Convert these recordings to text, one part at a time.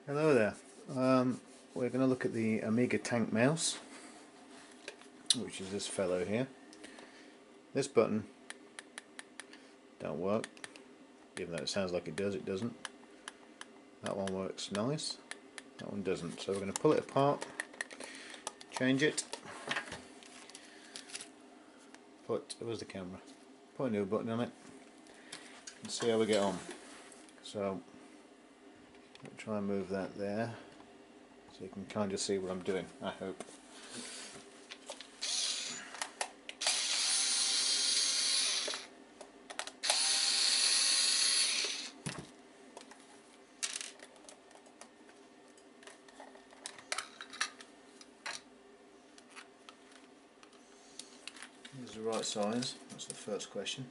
Hello there. We're going to look at the Amiga tank mouse, which is this fellow here. This button don't work, even though it sounds like it does, it doesn't. That one works nice, that one doesn't. So we're going to pull it apart, change it, where's the camera? Put a new button on it and see how we get on. So I'll try and move that there so you can kind of see what I'm doing, I hope. Is the right size? That's the first question.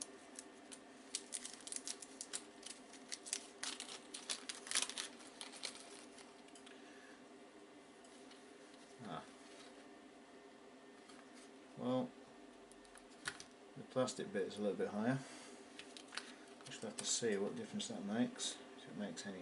Well, the plastic bit is a little bit higher. I should have to see what difference that makes, if it makes any.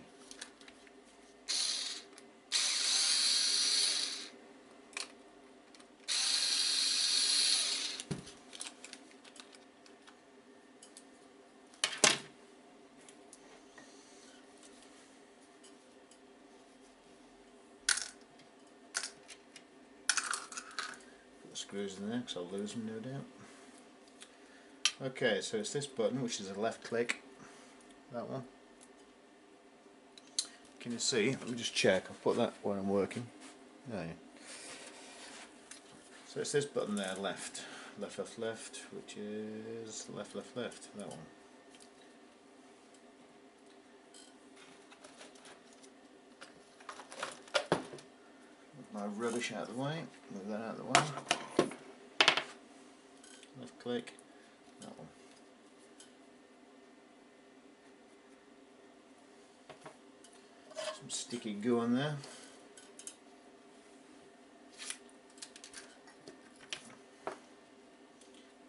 Screws in there because I'll lose them, no doubt. Okay, so it's this button, which is a left click, that one. Can you see? Let me just check. I'll put that where I'm working. Oh, yeah. So it's this button there, left, left, left, left, which is left, left, left, that one. Move my rubbish out of the way, move that out of the way. Left click, that one. Some sticky goo on there.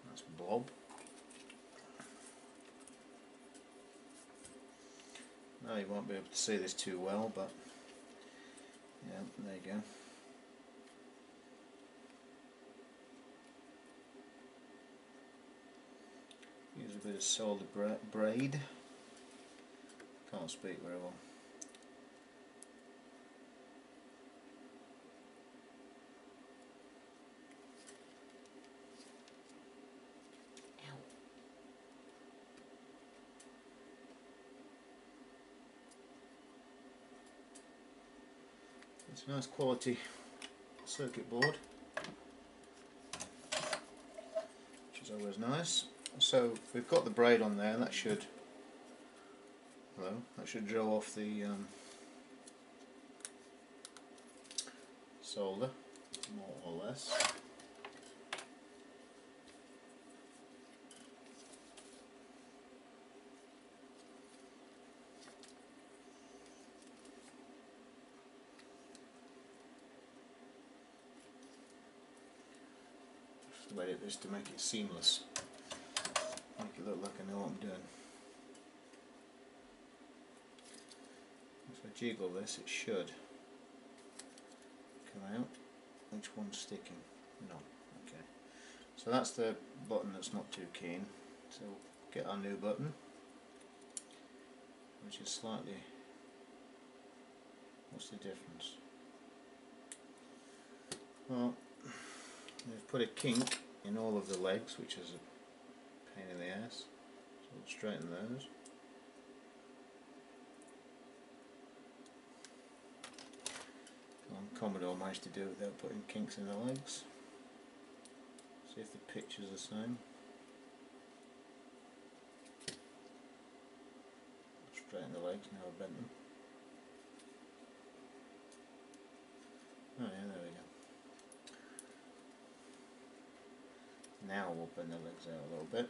That's blob. Now you won't be able to see this too well, but yeah, there you go. Use a bit of solder braid. Can't speak very well. It's a nice quality circuit board, which is always nice. So we've got the braid on there, and that should draw off the solder, more or less. Just the way it is to make it seamless, make it look like I know what I'm doing. If I jiggle this, it should come out. Which one's sticking? No. Okay. So that's the button that's not too keen. So we'll get our new button, which is slightly. What's the difference? Well, they've put a kink in all of the legs, which is a pain in the ass. So we'll straighten those. Commodore managed to do it without putting kinks in the legs. See if the picture's the same. Straighten the legs, now I've bent them. Oh yeah, there we go. Now we'll bend the legs out a little bit.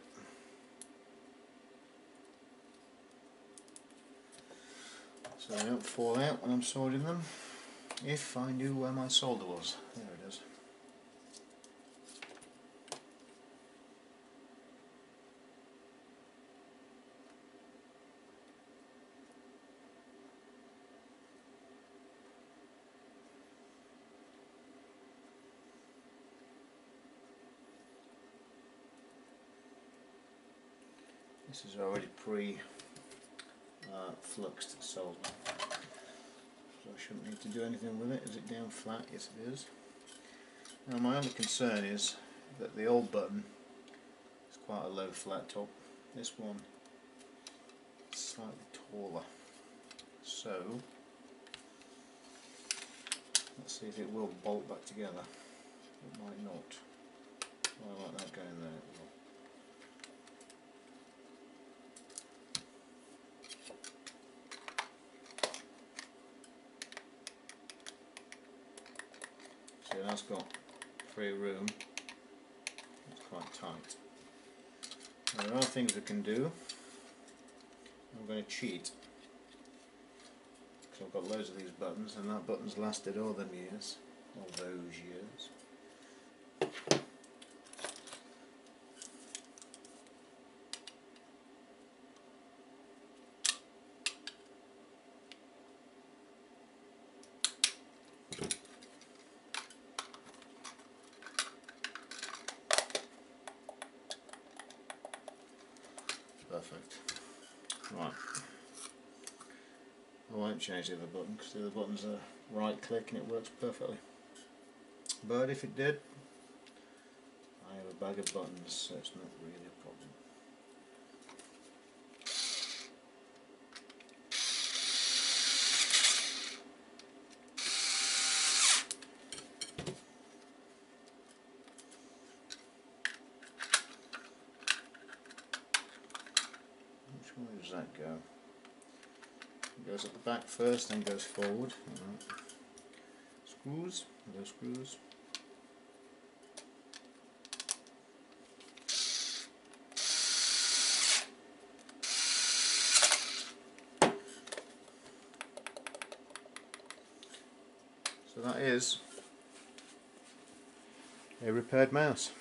So they don't fall out when I'm soldering them. If I knew where my solder was. There it is. This is already fluxed solder, so I shouldn't need to do anything with it. Is it down flat? Yes it is. Now my only concern is that the old button is quite a low flat top. This one is slightly taller. So let's see if it will bolt back together. It might not. I like that going there. So that's got free room. It's quite tight. Now, there are things we can do. I'm going to cheat. Because I've got loads of these buttons, and that button's lasted all them years. All those years. Perfect. Right. I won't change the other button because the other button's a right click and it works perfectly. But if it did, I have a bag of buttons, so it's not really a problem. Which way does that go? It goes at the back first, then goes forward. Right. Screws, those screws. So that is a repaired mouse.